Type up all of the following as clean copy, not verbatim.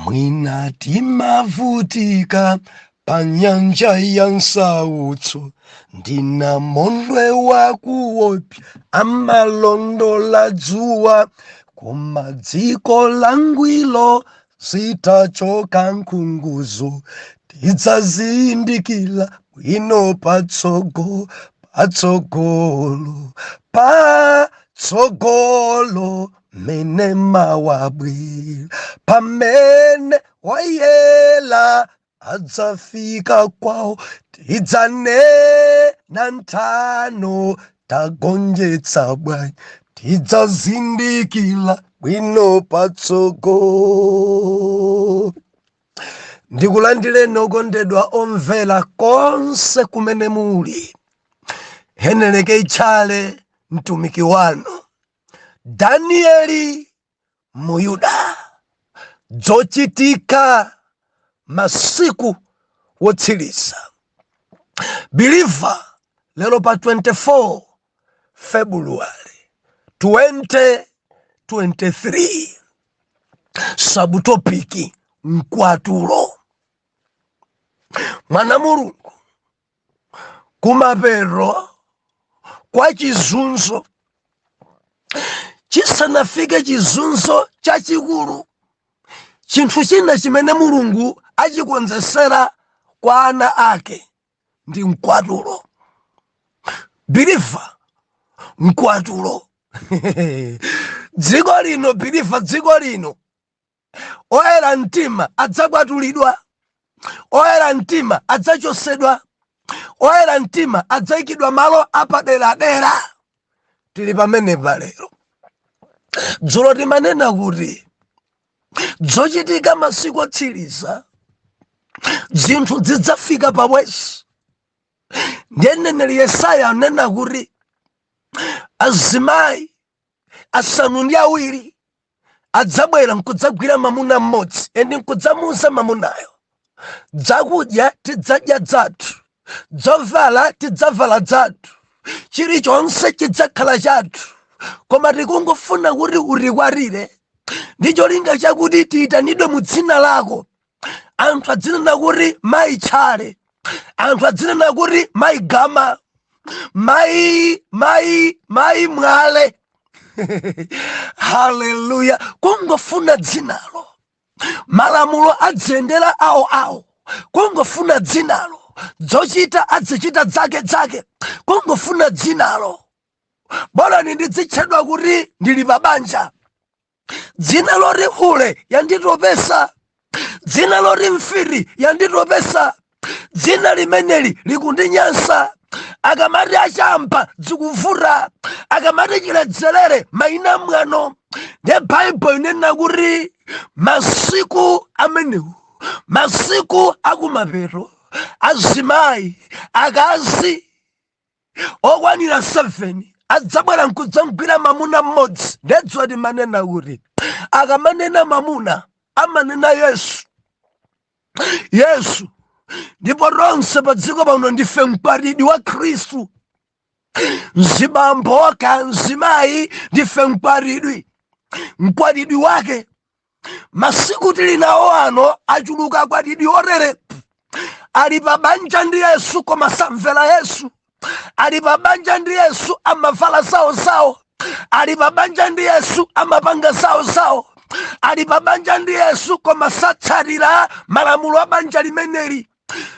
mwina timavutika panyanja ya nsautso, ndina mondwe wakuopya amalondola dzuwa, kumadziko langwilo sitachoka nkhunguzo, tidzazindikila bwino patsogolo mene mawabwira, pamene wayela adzafika kwawo, tidzanena nthano tagonjetsa bwanji, tidzazindikila bwino patsogolo. Ndikulandireni okondedwa omvera konse kumene muli. Heneleke ichale mtumiki wanu Danieli Muyuda. Zochitika masiku wotsiriza. Believer, lero pa 24 February 2023. Subtopiki mkwatulo. Mwana Mulungu kumapero kwa chizunzo, chisanafike chizunzo chachikulu, chinthu china chimene Mulungu achikonzesera kwa ana ake ndi mkwatulo. Believer, mkwatulo. Dziko lino believer, dziko lino oyera mtima adzakwatulidwa, oyera mtima adzachosedwa, oyera mtima adzayikidwa malo apadera-dera. Tili pamenepa lero. Dzulo timanena kuti zochitika masiku otsiriza, zinthu zidzafika pabwezi. Ndiye mneneri Yesaya anena kuti azimayi asanu ndi awiri adzabwera nkudzagwira mamuna mmodzi, ende nkudzamuza mamunayo, dzakudya tidzadya dzathu, dzovala tidzavala dzathu, chilichonse chidzakhala chathu, koma tikungofuna kuti utikwarire. Ndi cholinga chakuti tiyitanidwe mu dzina lako. Anthu adzinena kuti mayi Tchale, anthu adzinena kuti mayi Gama, mayi Mwale. Haleluya. Kungofuna dzinalo. Malamulo adzendera awo. Kungofuna dzinalo. Zochita adzichita dzake. Kungofuna dzinalo. Bora ndidzitchedwa kuti ndili pabanja. Dzina loti hule yanditopesa. Dzina loti mfiri yanditopesa. Dzina limeneli likundinyansa. Akamati achampa dzikuvuta, akamati chiledzerere maina mwano. The Bible inena kuti masiku amenewu, masiku akumapero, azimayi, akazi okwanira 7 adzabwera nkudzagwira mamuna mmodzi. Ndedzwa timanena kuti akamanena mamuna amanena Yesu. Ndipo tonse pa dziko pano ndife mkwatibwi wa Khristu. Mzibambo kanzimayi ndife mkwatibwi wake. Masiku tili nawo ano achuluka akwatibwi otere. Ali pabanja ndi Yesu koma samvera Yesu. Ali pabanja ndi Yesu amavala zawo. Ali pabanja ndi Yesu amapanga zawo. Ali pabanja ndi Yesu koma satsatira malamulo a banja limeneli.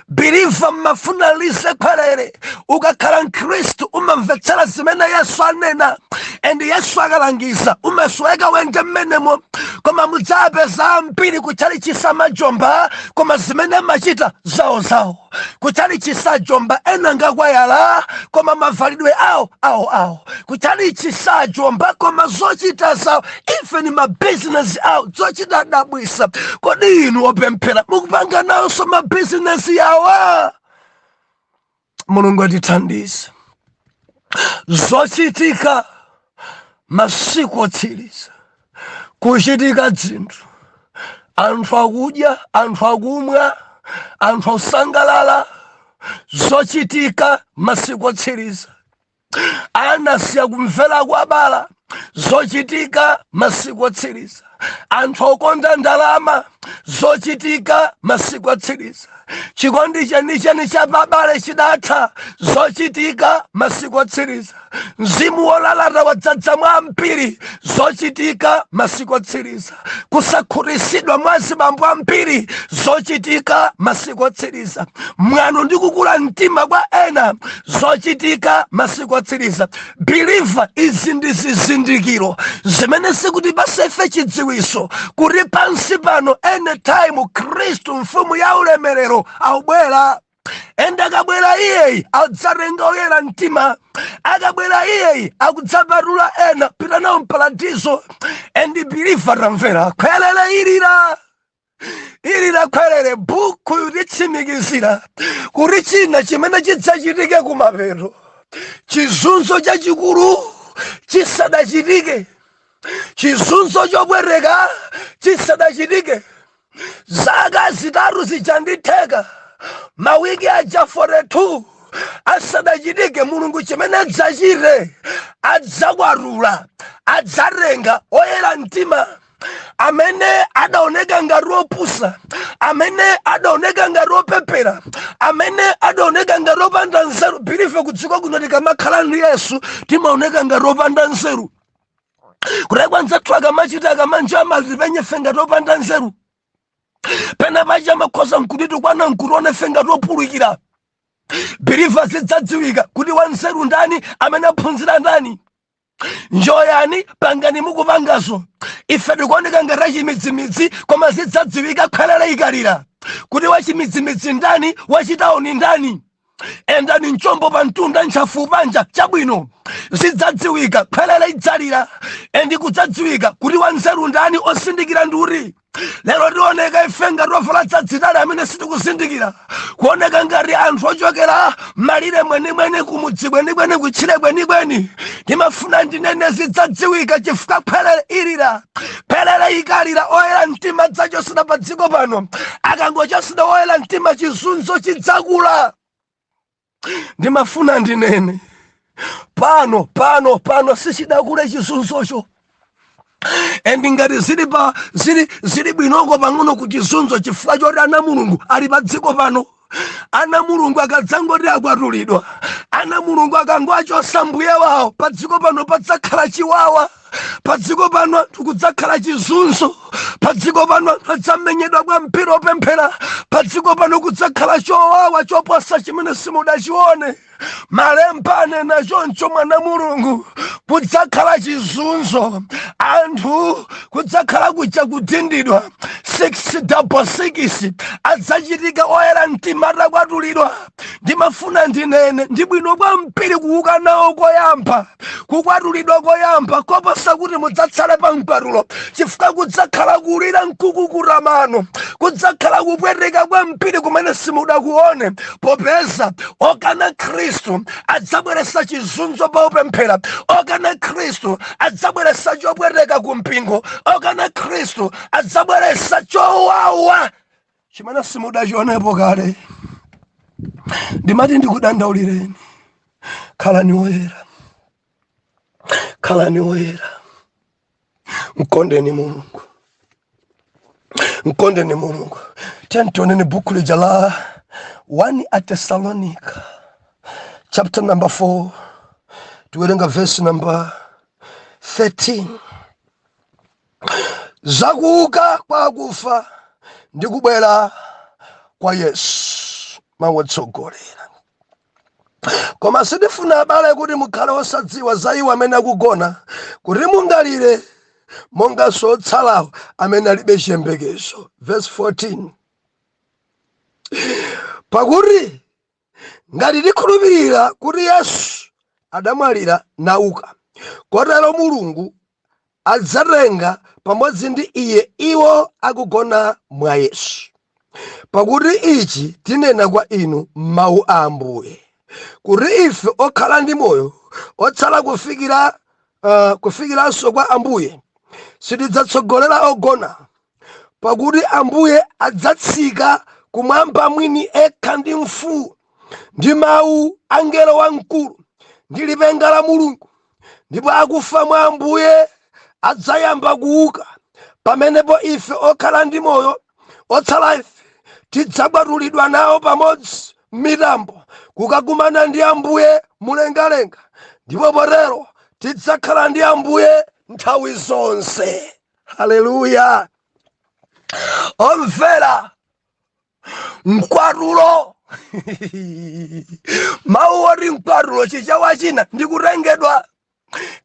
Believer, mafuna lise kwerere. Ukakhala Mkhristu umamvetsera zimene Yesu anena, and Yesu akalangiza umesweka wenge mmenemo. Koma mudzapeza ambiri kuchali chisamajomba, koma zimene machita zawo. Kuchali chisajomba ena ngakwayala, koma mavalidwe awo. Kuchali chisajomba koma zochita zawo, even ma business out zochita dabwisa. Kodi inu opemphera mukupanga nawo so ma business yawa. Mulungu atithandize. Zochitika masiku otsiriza, kuchitika zinthu, anthu akudya, anthu akumwa, anthu osangalala. Zochitika masiku otsiriza, anasiya kumvera kwa abala. Zochitika masiku otsiriza, anthu okonda ndalama. zochitika masiku atsiriza. Chikondi chenicheni cha babale chidatha, zochitika masiku atsiriza. Mzimu wolalata wadzadza mwa mpiri, zochitika masiku atsiriza. Kusakhutitsidwa mwa azibambo ambiri, zochitika masiku atsiriza. Mwano ndi kukula mtima kwa ena, zochitika masiku atsiriza. Believer, izi ndi zizindikiro zimene sikuti pasefe chidziwiso kuti pansi pano anytime Khristu mfumu ya ulemerero akubwera. Enda akabwera iyeyi adzatenga oyera mtima, akabwera iyeyi akudzapatula ena pita nawo mparadizo. And believer tamvera, khwelele ilira khwelele buku litsimikizira kuti china chimene chidzachitike kumapeto, chizunzo chachikulu chisadachitike, chizunzo chobwereka chisadachitike. Zaka zitatu zichanditheka, mawiki aja 42 asadachitike, Mulungu chimene adzachite adzakwatula, adzatenga oyera mtima amene adaoneka ngati opusa, amene adaoneka ngati opepera, amene adaoneka ngati opanda nzeru. Bilive kudziko kuno tikamakhala ndi Yesu timaoneka ngati opanda nzeru. Kuti kwanzathu akamachita akamanja amalipenye ngati opanda nzeru. Pena paja makhoza nkutitu kwana nkutione ngati opulukira. Bilive zidzadziwika kuti wanzeru ndani, amene aphunzira ndani. Njoyani pangani mukupangaso, ife tikuoneka ngati achimizimidzi, koma zidzadziwika khwelele ikalira kuti wachimizimidzi ndani, wachitaoni ndani. Endani mchombo pa mtunda ntchafu panja chabwino, zidzadziwika khwelele idzalira. Endi kudzadziwika kuti wanzeru ndani, osindikira nduri. Lero tioneka ife ngati ovala dzadzitali amene sitikuzindikira, kuoneka ngati anthu ochokera malire mwenimweni, kumudzi mwenimweni, kutchire mwenimweni. Timafuna ndinene zidzadziwika chifukwa khwelele ilira, khwelele ikalira. Oyera mtima adzachosera pa dziko pano, akangochosera oyera mtima chizunzo chidzakula. Ndimafuna ndinene pano sichidakule chizunzocho. Endi ngati zili bwinoko pang'ono ku chizunzo chifukwa choti ana Mulungu ali pa dziko pano. Ana Mulungu akadzangoti akwatulidwa, ana Mulungu akangoachosa mbuye wawo, pa dziko pano padzakhala chiwawa, pa dziko pano kudzakhala chizunzo, pa dziko pano padzamenyedwa kwa mpira opemphera, pa dziko pano kudzakhala chowawa choposa chimene simudachione. Malemba anena choncho, mwana Mulungu, kudzakhala chizunzo, anthu kudzakhala kuja kudindidwa. 666 adzachitika oyera mtima atakwatulidwa. Ndimafuna ndinene ndi bwino kwa mpiri kuuka nawo koyamba, kukwatulidwa koyamba koposa kuti mudzatsale pa mkwatulo, chifukwa kudzakhala kulira mkukukura mano, kudzakhala kupweteka kwa mpiri kumene simudakuone. Popeza okana Khristu adzabweresa chizunzo pa upemphera, okana Khristu adzabweresa chopweteka ku mpingo, okana Khristu adzabweresa chowawa chimene simudachionepo kale. Ndimati ndikudandaulireni, khalani oyera, khalani oyera, mkondeni Mulungu, mkondeni Mulungu. Tioneni buku lija la 1 Atesalonika chapter number 4, tiwerenga verse number 13. Zakuuka kwa akufa ndi kubwera kwa Yesu mawotsogolera. Koma sindifuna abale kuti mukhale osadziwa za iwo amene akugona, kuti mungalire monga sotsalawo amene alibe chiyembekezo. Verse 14. Pakuti ngati tikhulupirira kuti Yesu adamwalira nauka, kotero Mulungu adzatenga pamodzi ndi iye iwo akugona mwa Yesu. Pakuti ichi tinena kwa inu mawu a Ambuye, kuti ife okhala ndi moyo otsala kufikiranso kwa Ambuye sitidzatsogolera ogona. Pakuti Ambuye adzatsika kumwamba mwini ekha ndi mfuwu, ndi mawu a mngelo wamkulu, ndi lipenga la Mulungu, ndipo akufa mwa Ambuye adzayamba kuuka. Pamenepo ife okhala ndi moyo otsala ife tidzabadulidwa nawo pamodzi mitambo kukakumana ndi Ambuye mulengalenga, ndipo potero tidzakhala ndi Ambuye nthawi zonse. Haleluya. Omvera, mkwatulo mawu oti mkwatulo chichawa china ndi kutengedwa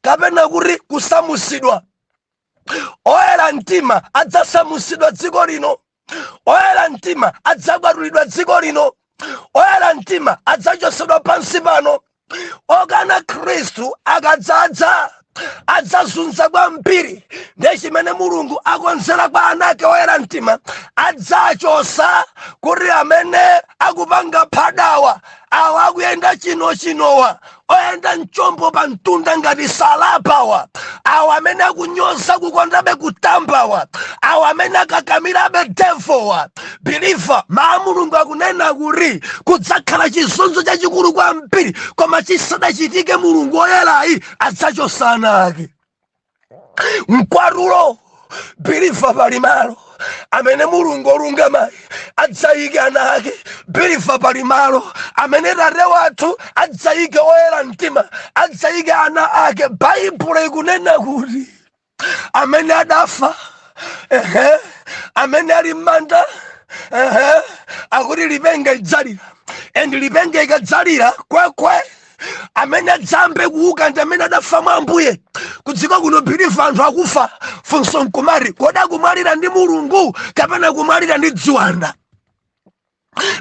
kapena kuti kusamusidwa. Oyera mtima adzasamusidwa dziko lino, oyera mtima adzabadulidwa dziko lino, oyera mtima adzachotsedwa pansi pano. Okana Khristu akadzadza adzazunza kwambiri, ndiye chimene Mulungu akonzera kwa anake oyera mtima. Adzachosa kuti amene akupanga phadawa, awa akuyenda chinowa, oyenda mchombo pa mtunda ngati salapawa, awa amene akunyoza kukondabe kutambawa, awa amene akakamirabe devowa. Believer, maa Mulungu akunena kuti kudzakhala chizunzo chachikulu kwambiri, koma chisadachitike Mulungu oyerayi adzachosa ana ake. Mkwatulo, believer, pali malo amene Mulungu olungamayi adzayike ana ake. Believer, pali malo amene Tate wathu adzayike oyera mtima, adzayike ana ake. Baibulo ikunena kuti amene adafa, amene ali m'manda, akuti lipenga idzalira, and lipenga ikadzalira kwekwe amene adzambe kuuka ndi amene adafa mwa Ambuye. Kudziko kuno believer, anthu akufa funso nkumati kodi akumwalira ndi Mulungu kapena kumwalira ndi ziwanda.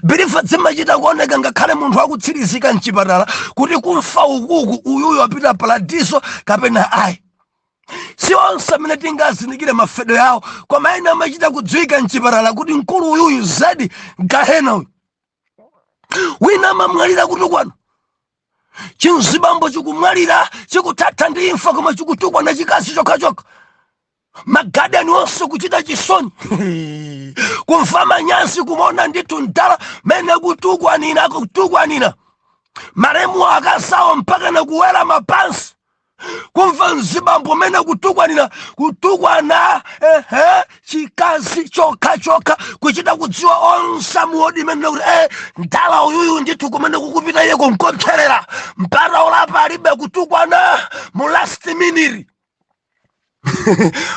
Believer, zimachita kuoneka ngakhale munthu akutsirizika mchipatala kuti kumfa ukuku uyuyu apita paradiso kapena ayi. Si onse amene tingazindikire mafedo yawo, koma ena amachita kudziwika mchipatala kuti mkulu uyuyu zedi gahena uyu. Wina amamwalira kutukwana, chinzibambo chikumwalira chikuthatha ndi imfa, koma chikutukwa na chikazi chokhachoka. Magadani onse kuchita chisoni kumva manyazi kumona ndithu ndala mene kutukwanina maremu akasawa mpaka na kuwera mapansi, kumva mzibambo mene kutukwana chikazi chokhachoka, kuchita kudziwa onse muodi mene kuti ndala uyuyu ndithu kumene kukupita iye kunkopserera mpaka olapa alibe kutukwana mu last minute.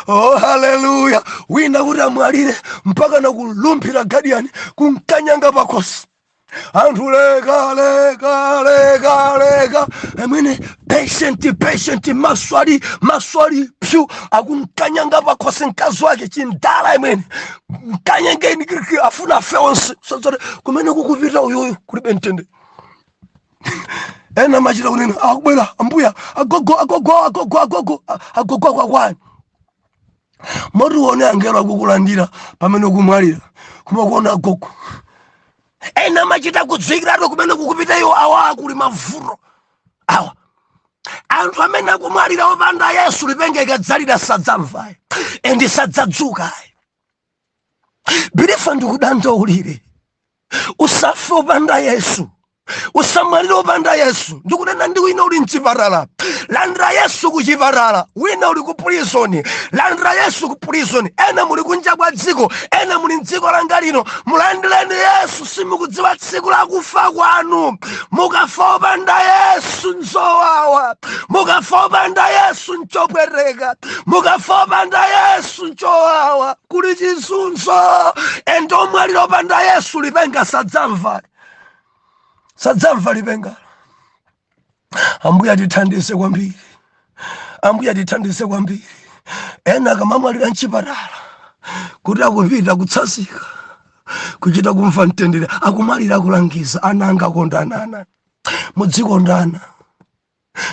Oh, haleluya. Wina kuti amwalire mpaka na kulumphira guardian kunkanyanga pakosi. Anthu lega amene patient maswali pyu akunkanyanga pakosi mkazi wake chindala amene nkanyangeni afuna afe onse. Sozote kumene kukupita uyuyu kulibe mtende. Ena machita kunena akubwera Ambuya agogo kwakwani. Moti uone angelo akukulandira pamene kumwalira kumakuona agogo. Ena machita kudzikiratu kumene kukupita iyo awa akuli mavuto awa. Anthu amene akumwalira opanda Yesu lipenga ikadzalira sadzamvayi endi sadzadzukayi. Believer, ndikudandaulire usafe opanda Yesu, usamwalire opanda Yesu. Ndikunena ndi wina uli mchipatala, landira Yesu kuchipatala. Wina uli ku prison, landira Yesu ku prison. Ena muli kunja kwa dziko, ena muli mdziko langa lino, mulandireni Yesu. Simukudziwa tsiku la kufa kwanu. Mukafa opanda Yesu nzowawa, mukafa opanda Yesu nchopwereka, mukafa opanda Yesu nchowawa, kuli chizunzo. Endo omwalira opanda Yesu lipenga sadzamva lipenga. Ambuya atithandize kwambiri, Ambuya atithandize kwambiri. Ena akamamwalira mchipatala kuti akupita kutsasika, kuchita kumva mtendere, akumwalira akulangiza ana anga akondana, mudzikondana.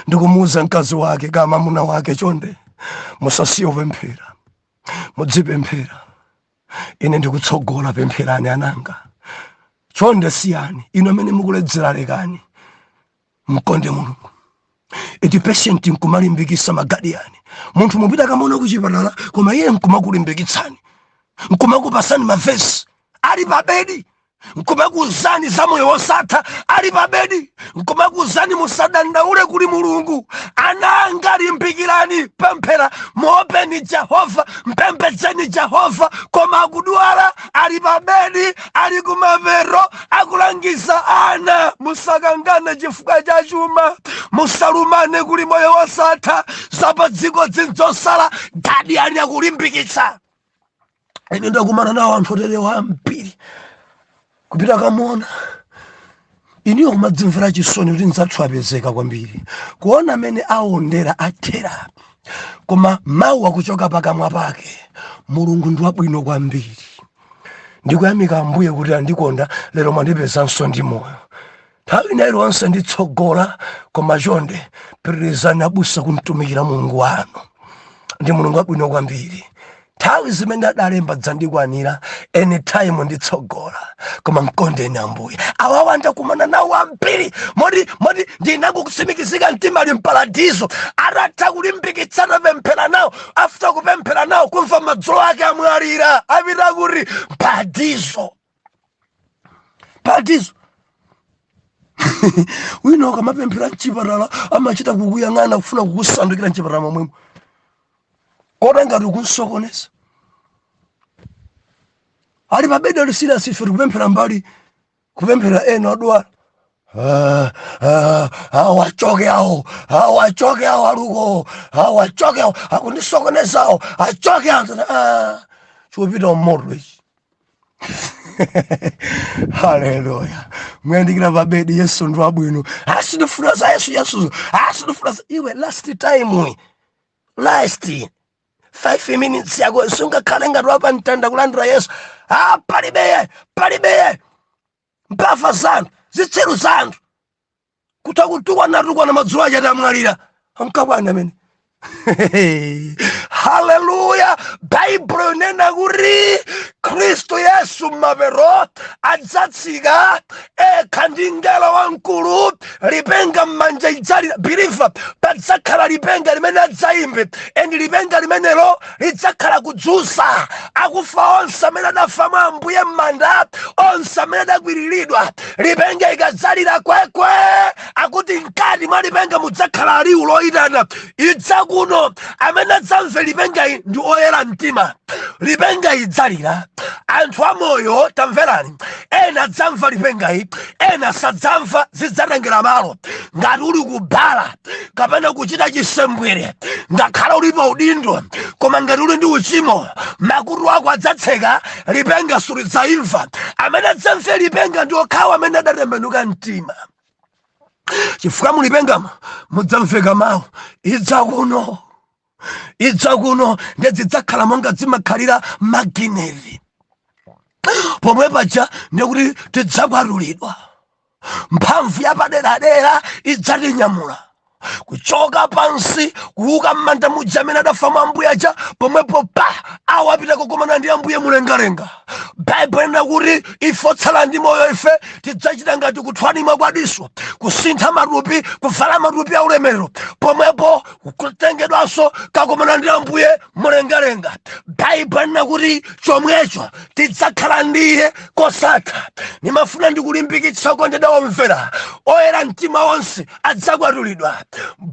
Ndikumuuza mkazi wake kama mwamuna wake, chonde musasiye kupemphera, mudzipemphera. Ine ndikutsogola, pempherani ananga. Chonde siyani, ino amene mukuledzera lekani mkonde Mulungu. Iti patient nkumalimbikitsa magadiyani. Munthu mupita kamona kuchipatala koma iye nkumakulimbikitsani, nkumakupasani mavesi ali pa bedi, nkumakuzani za moyo wosatha ali pa bedi, nkumakuzani musadandaule kuli Mulungu. Ana anga alimbikirani, pemphera, muopeni Jehova, mpembedzeni Jehova, koma akudwala ali pa bedi, ali kumapero akulangiza ana musakangane chifukwa cha chuma, musalumane kuli moyo wosatha, zapa dziko zinzosala dadi ali akulimbikitsa. Ine ndakumana nawo anthu oterewa ambiri kupita kamona iniyo kumadzimvera chisoni kuti nzathu apezeka kwambiri kuona amene aondera athera, koma mawu akuchoka pakamwa pake. Mulungu ndi wabwino kwambiri. Ndikuyamika Ambuye kuti andikonda lero mwandipezanso ndi moyo. Nthawi ina iliyonse nditsogola, koma chonde pitirizani abusa kumtumikira Mulungu wanu. Ndi Mulungu wabwino kwambiri. Nthawi zimene adalemba dzandikwanira, anytime nditsogola, koma mkondeni Ambuye. Awawa ndakumana nawo ambiri, modi ndinakutsimikizika mtima ali mparadizo, atatha kulimbikitsana pemphera nawo, after kupemphera nawo kumva madzulo ake amwalira, apita kuti paradizo. Wina ukamapemphera mchipatala amachita kukuyang'ana kufuna kukusandukira mchipatala momwemo, kota ngati kunsokoneza. Ali pa bedi alisira sife kupemphera mbali, kupemphera ena odwala. Awachoke awo aluko, awachoke awo akundisokoneza awo, achoke awo. Chupita umoto ichi. Haleluya. Mwendikira pa bedi, Yesu ndi wabwino. Asinifuna za Yesu. Asinifuna za iwe. Last 5 minutes ago sungakhale ngati wapa mtanda kulandira Yesu. Palibe mphamvu zanu, zitsiru zanu, kutakutukwana madzulo aja tamwalira ankabwana amene. Haleluya. Baibulo inena kuti Kristu Yesu mapero adzatsika ekha ndi ngelo wamkulu, lipenga m'manja idzalira. Believer, padzakhala lipenga limene adzayimbe, endi lipenga limenelo lidzakhala kudzutsa akufa onse amene adafa mwa Ambuye m'manda, onse amene adakwiriridwa. Lipenga ikadzalira kwekwe, akuti mkati mwa lipenga mudzakhala liwu loyitana, idza kuno. Amene adzamve lipenga ndi oyera mtima. Lipenga idzalira, anthu amoyo tamverani, ena adzamva lipenga, ena sadzamva. Zidzatengera malo. Ngati uli kubala kapena kuchita chisembwere, ngakhala uli pa udindo, koma ngati uli ndi uchimo, makutu ako adzatseka, lipenga sulidzayimva. Amene adzamve lipenga ndi okhawo amene adatembenuka mtima. Chifukwa mulipengamo mudzamveka mawu, idza kuno ndidzidzakhala monga zimakhalira magineri. Pomwe paja ndikuti tidzakwatulidwa, mphamvu yapaderadera idzatinyamula kuchoka pansi kuuka m'manda muja amene adafa mwa Ambuye aja. Pomwepo awo apita kukumana ndi Ambuye mulengalenga. Baibulo inena kuti ife otsala ndi moyo ife tidzachita ngati kuthwanima kwa diso, kusintha matupi, kuvala matupi aulemerero. Pomwepo kutengedwanso kakumana ndi Ambuye mulengalenga. Baibulo inena kuti chomwecho tidzakhala ndiye kosatha. Nimafuna ndikulimbikitsa kondedwa omvera, oyera mtima onse adzakwatulidwa,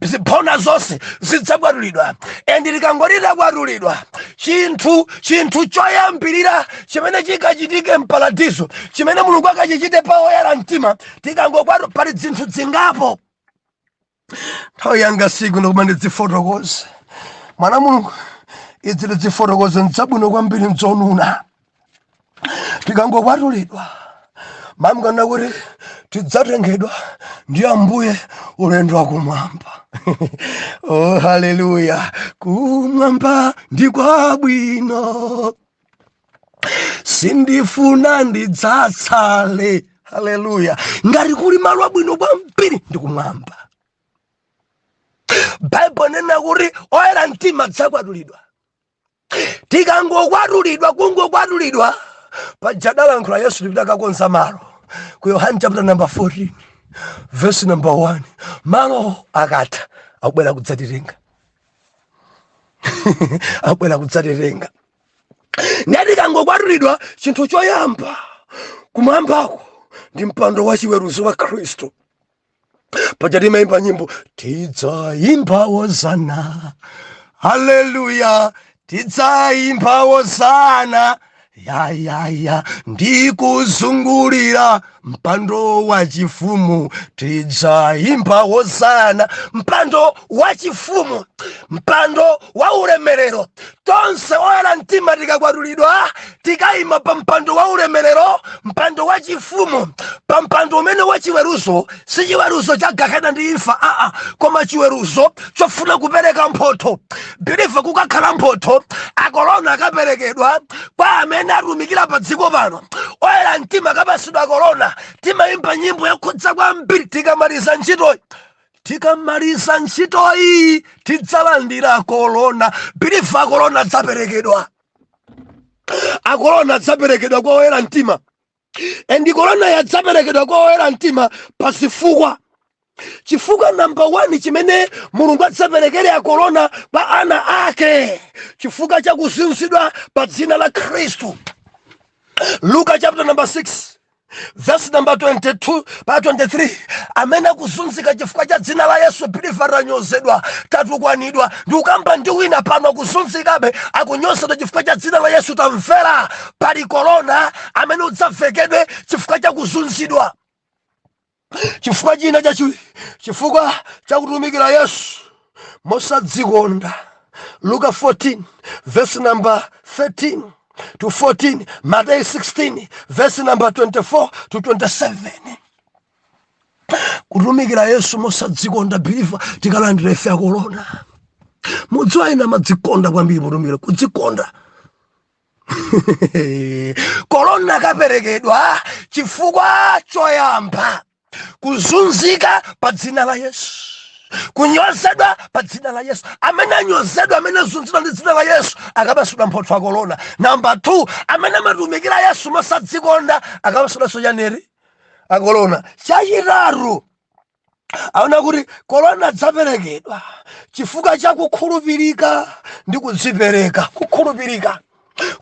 ziphona zonse zidzakwatulidwa. Endi likangolita kwatulidwa, chinthu choyambirira chimene chikachitike mparadizo, chimene Mulungu akachichite pa oyera mtima, tikangokwatulidwa pali zinthu zingapo. Nthawi yanga siku ndikuma ndidzifotokoze. Mwana Mulungu idziti dzifotokoze ndzabwino kwambiri ndzonuna. Tikangokwatulidwa mamukana kuti tidzatengedwa ndi Ambuye ulendo wakumwamba. Oh, haleluya. Kumwamba ndi kwabwino, sindifuna ndidzatsale. Haleluya. Ngati kuli malo abwino kwambiri ndi kumwamba. Baibulo inena kuti oyera mtima adzakwatulidwa. Tikangokwatulidwa, kungokwatulidwa, pajadalankhula Yesu lipita kakonza malo ku Yohane chapter number 14 verse number 1. Malo akatha akubwera kudzatirenga. Akubwera kudzatirenga. Ndati kangokwatulidwa, chinthu choyamba kumwambako ndi mpando wa chiweruzo wa Khristu. Paja timayimba nyimbo tidzaimba hosana, haleluya, tidzaimba hosana, ya ndikuzungulira mpando wa chifumu, tidzaimba hosana. Mpando wa chifumu, mpando wa ulemerero. Tonse oyera mtima tikakwatulidwa tikayima pa mpando wa ulemerero, mpando wa chifumu, pa mpando umene wa chiweruzo. Si chiweruzo cha gehena ndi imfa, koma chiweruzo chofuna kupereka mphotho. Biliva kukakhala mphotho, akolona akaperekedwa kwa amene atumikira pa dziko pano. Oyera mtima kapasidwa kolona. Timayimba nyimbo yakhudza kwambiri. Tikamaliza ntchitoyi tidzalandira kolona. Biliva kolona adzaperekedwa. Akolona adzaperekedwa kwa oyera mtima. Endi kolona yadzaperekedwa kwa oyera mtima pasifukwa. Chifukwa namba 1 chimene Mulungu adzaperekere akolona pa ana ake, chifukwa cha kuzunzidwa pa dzina la Khristu. Luka chapter number 6 verse number 22 pa 23, amene akuzunzika chifukwa cha dzina la Yesu biliva ranyozedwa, tatukwanidwa. Ndi ukamba ndi wina pano kuzunzikabe akunyozedwa chifukwa cha dzina la Yesu, tamvera pali kolona amene udzavekedwe chifukwa cha kuzunzidwa. Chifukwa china chachiwiri, chifukwa cha kutumikira Yesu mosadzikonda. Luka 14 verse number 13 to 14, Matthew 16 verse number 24 to 27. Kutumikira Yesu mosadzikonda biliva tikalandira ife akolona. Mudziwa ina madzikonda kwambiri kutumikira kudzikonda. Kolona kaperekedwa chifukwa choyamba kuzunzika pa dzina la Yesu, kunyozedwa pa dzina la Yesu. Amene anyozedwa, amene azunzidwa ndi dzina la Yesu akapasula mphotho akolona. Namba 2, amene amatumikira Yesu mosadzikonda akapasula sojaneri akolona. Chachitatu, aona kuti kolona adzaperekedwa chifukwa cha kukhulupirika ndi kudzipereka.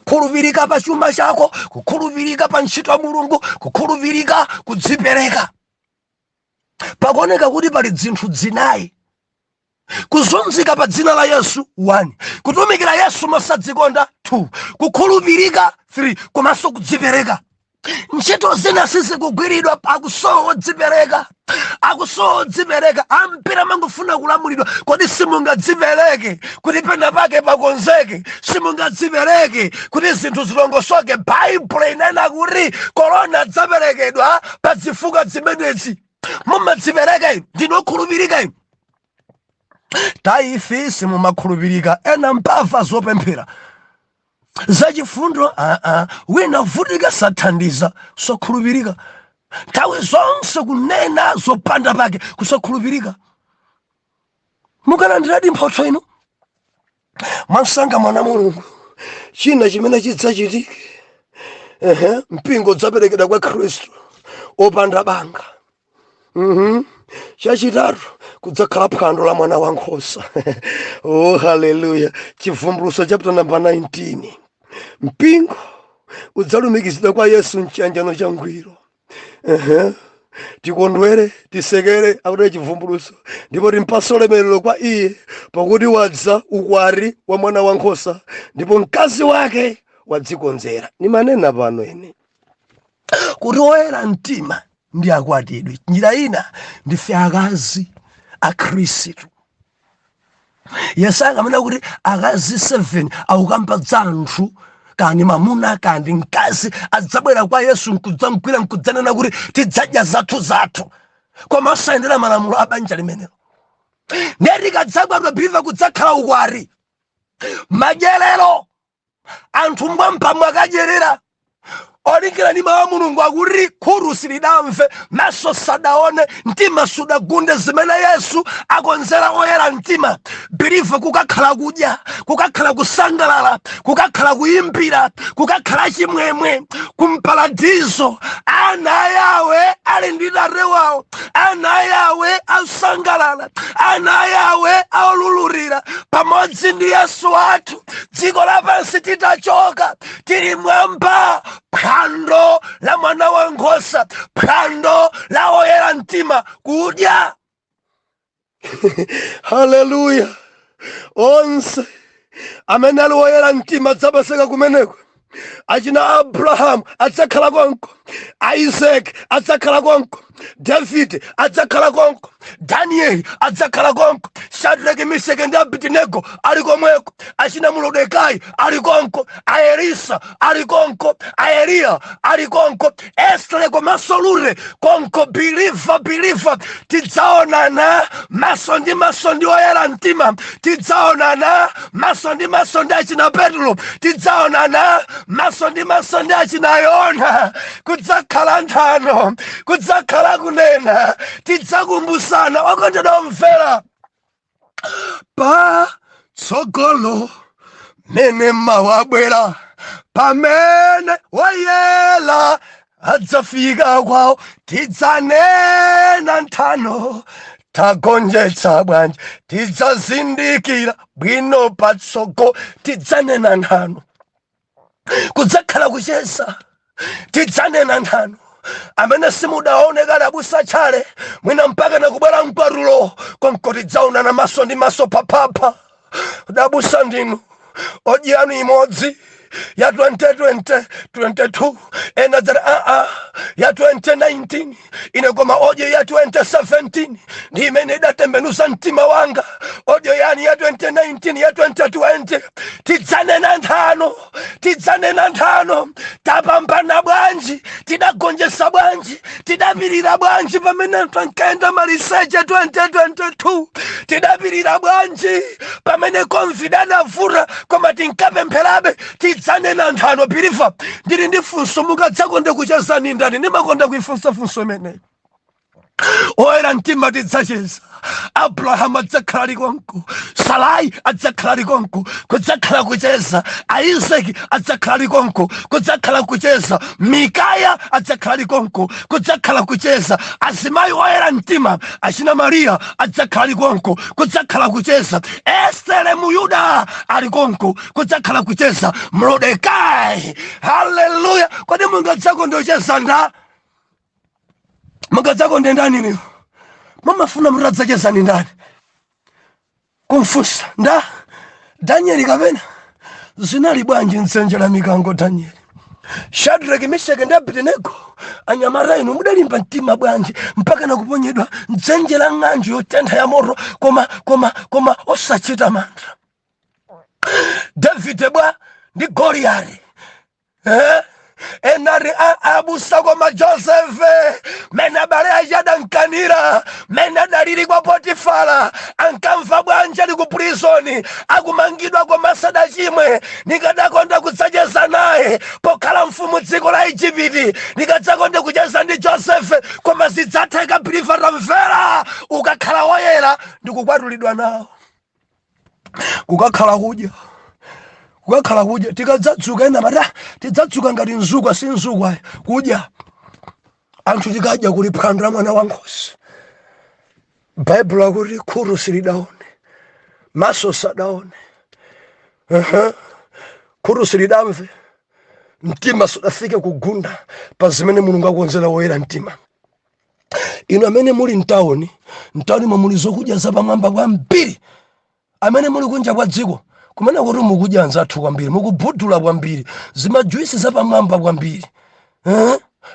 Kukhulupirika pa chuma chako, kukhulupirika pa ntchito ya Mulungu, kukhulupirika, kudzipereka. Pakuoneka kuti pali zinthu zinayi: kuzunzika pa dzina la Yesu 1, kutumikira Yesu mosadzikonda 2, kukhulupirika 3, komanso kudzipereka. Ntchito zina sizikugwiridwa akusowa odzipereka. Ampira mangofuna kulamulidwa. Kodi simungadzipereke kuti pena pake pakonzeke? Simungadzipereke kuti zinthu zilongosoke? Baibulo inena kuti kolona adzaperekedwa pa zifukwa zimenezi. Mumadzipereka, ndinokhulupirika. Taife simumakhulupirika. Ena mpava zopemphera zachifundo, wina vutika sathandiza, sokhulupirika. Nthawi zonse kunena zopanda pake, kusokhulupirika. Mukalandiradi mphotho ino mwansanga mwana Mulungu. China chimene chidzachitike, mpingo udzaperekedwa kwa Khristu opanda banga. Chachitatu, kudzakhala phwando la mwana wankhosa. Oh, haleluya. Chivumbulutso chapter number 19, mpingo udzalumikizidwa kwa Yesu mchiyanjano cha ngwiro. Tikondwere, tisekere akuti chivumbulutso, ndipo timpatse ulemerero kwa iye pakuti wadza ukwati wa mwana wankhosa, ndipo mkazi wake wadzikonzera. Nimanena pano ine kuti oyera mtima ndi akwatidwe. Njira ina ndife akazi a Khristu. Yesaya amanena kuti akazi 7 akukambadza anthu, kani mamuna kani mkazi, adzabwera kwa Yesu nkudzamgwira nkudzanena kuti tidzadya zathu, koma osayendera malamulo a banja limenelo. Neri kadzabwera biliva kudzakhala ukwati, madyerero, anthu mbwampa akadyerera. Olingira ni mawu a Mulungu akuti khuru silidamve, maso sadaone, mtima sudagunde zimene Yesu akonzera oyera mtima. Biliva kukakhala kudya, kukakhala kusangalala, kukakhala kuyimbira, kukakhala chimwemwe kumparadizo. Ana yawe ali ndi Tate wawo, ana yawe asangalala, ana yawe aululira pamodzi ndi Yesu wathu. Dziko lapansi titachoka, tili mwamba phwando la mwana wa nkhosa, phwando la oyera mtima kudya. Haleluya. Onse amene ali oyera mtima adzapezeka kumeneko. Achina Abrahamu adzakhala konko, Isaac adzakhala konko, David adzakhala konko, Daniel adzakhala konko, Shadraki, Meshaki ndi Abedenego ali komweko. Achina Molodekai ali konko, Aelisa ali konko, Aeliya ali konko, Estere komanso Lure konko. Believer tidzaonana maso ndi maso ndi oyera mtima, tidzaonana maso ndi maso ndi achina Petro, tidzaonana maso ndi maso ndi achina Yona. Kudzakhala nthano, kudzakhala kunena, tidzakumbusana. Okondedwa omvera, patsogolo mene mawabwera, pamene woyera adzafika kwawo, tidzanena nthano, tagonjetsa bwanji, tidzazindikira bwino patsogolo, tidzanena nthano. Kudzakhala kucheza, tidzanena nthano. Amene simudaoneka labusa chale, mwina mpaka nakubwera mkwarulo, konko tidzaonana maso ndi maso papapa. Dabusa ndinu odi yanu imodzi ya 2022 ena dzara ya 2019 inekoma odio ya 2017 ndi imene idatembenusa mtima wanga. Odio yani ya 2019 ya 2020 tidzanena nthano, tapambana bwanji, tidagonjesa bwanji, tidapirira bwanji pamene tankenda maliseche 2022, tidapirira bwanji pamene confident avura koma tinkapempherabe. Tidzanena nthano. Believer, ndili ndi funso, mukadzakonda kuchezani ndani? Ndimakonda kuifunsa funso imeneyi. Oyera mtima tidzacheza. Abrahamu adzakhala ali konko, Sarai adzakhala ali konko, kudzakhala kucheza. Isaki adzakhala ali konko, kudzakhala kucheza. Mikaya adzakhala ali konko, kudzakhala kucheza. Azimayi oyera mtima achina Mariya adzakhala ali konko, kudzakhala kucheza. Estere Muyuda ali konko, kudzakhala kucheza. Molodekai, haleluya. Kodi mungadzakonda kucheza nda? Mungadzakonda ndani niyo? Mumafuna mutadzachezani ndani? Kumfusa nda Danieli kapena zinali bwanji mtsenje la mikango Danieli? Shadraki, Meshaki ndi Abedenego anyamata inu mudalimba mtima bwanji mpaka nakuponyedwa mtsenje la ng'anjo yotentha ya moto koma osachita mantha? David bwa ndi Goliati enari abusa koma Josefe mene abale ajadankanira, mene adaliri kwa Potifara ankamva bwanja ali ku prisoni akumangidwa kwa masada chimwe. Nikadakonda kudzacheza naye pokhala mfumu dziko la Igupti, nikadzakonda kucheza ndi Josefe koma zidzatheka. Believer, tamvera. Ukakhala woyera ndikukwatulidwa nawo, kukakhala kudya tikadzadzuka ena mata tidzadzuka ngati nzukwa si nzukwa kudya. Anthu tikadya kuli phwando la mwana wa nkhosa. Bible akuti khutu silidaone, maso sadaone, khutu silidamve, mtima sudafike kugunda pa zimene Mulungu akukonzera woyera mtima. Inu amene muli mtawuni muli zokudya zapamwamba kwambiri. Amene muli kunja kwa dziko kumene kuti mukudya anzathu kwambiri, mukubudula kwambiri, zimajuisi zapamwamba kwambiri.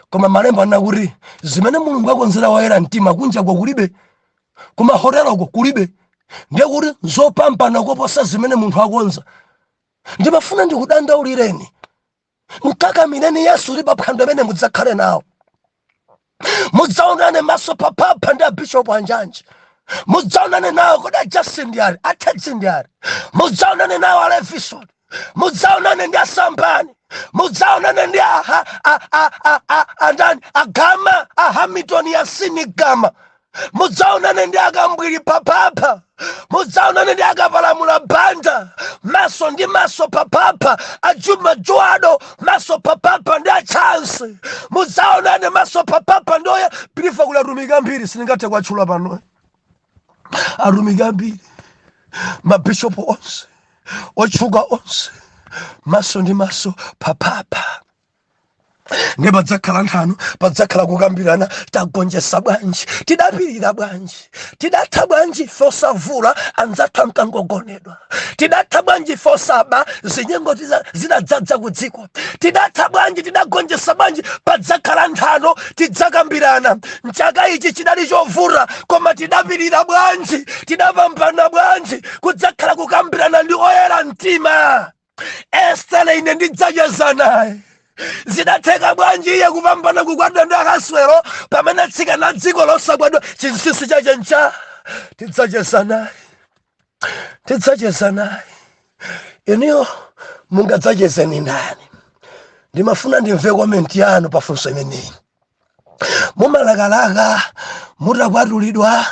Koma malemba anakuti zimene Mulungu akonzera woyera mtima kunja kwa kulibe, kuma hoteloko kulibe. Ndiye kuti nzopambana koposa zimene munthu akonza. Ndimafuna ndikudandaulireni, mkakamireni Yesu uli pa phwando amene mudzakhale nawo. Mudzaonane maso papapa ndi Bishop Anjanji, mudzaonane nawo koda Justin ndiari, Atedzi ndiari, mudzaonane nawo Alevison, mudzaonane ndi Asambani, mudzaonane ndi Agama, Hamilton Yasini Gama, mudzaonane ndi akambwiri papapa, mudzaonane ndi akapalamula banda, maso ndi maso papapa, Ajuma Joado maso papapa ndi Achansi, mudzaonane maso papapa ndoya. Believer, kula rumika mbiri siningathe kwatchula pano. Arumika mbiri, mabishop onse, otchuka onse, maso ndi maso papapa. ne padzakhala nthano, padzakhala kukambirana, tagonjesa bwanji, tidapirira bwanji, tidatha bwanji fosavula anzathu ankangogonedwa, tidatha bwanji fosaba zinyengo zinadzadza ku dziko, tidatha bwanji, tidagonjesa bwanji. Padzakhala nthano, tidzakambirana, nchaka ichi chidali chovula koma tidapirira bwanji, tidapambana bwanji. Kudzakhala kukambirana ndi oyera mtima. Estere ine ndidzacheza naye. Zidatheka bwanji iye kupambana kugwadwa ndi Ahasuero pamene atsika na dziko losagwadwa chinsinsi chache ncha. Tidzacheza naye, tidzacheza naye. Iniyo mungadzachezeni ndani? Ndimafuna ndimve komenti yanu pafunso imeneyi. Mumalakalaka mutakwatulidwa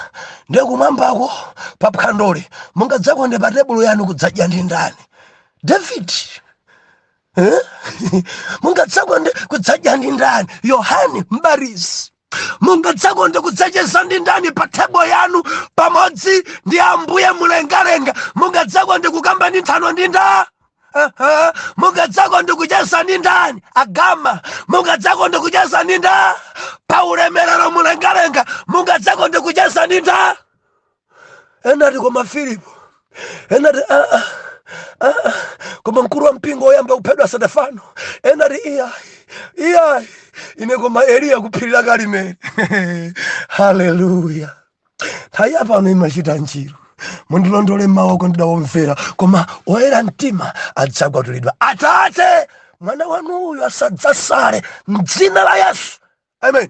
ndikumwambako pa phandoli, mungadzakonde pa tebulo yanu kudzadya ndi ndani? David, mungadzakonde kudzadya ndi ndani? Yohane Mbarizi, mungadzakonde kudzacheza ndi ndani pa tebulo yanu pamodzi ndi Ambuye Mlengalenga? Mungadzakonde kukamba ndi nthano ndi ndani? Mungadzakonde kucheza ndi ndani? Agama, mungadzakonde kucheza ndi ndani? Pa ulemerero Mlengalenga, mungadzakonde kucheza ndi ndani? Enati koma Filipo, enati koma mkulu wa mpingo oyamba kuphedwa Stefano, enati iyayi ine koma Eliya kuphirira Karimeli. Haleluya. Nthawi pano imachita njiro, mundilondole m'mawoko ndidawomvera, koma oyera mtima adzakwatulidwa. Atate, mwana wanu uyu asadzasale m'dzina la Yesu. Amen.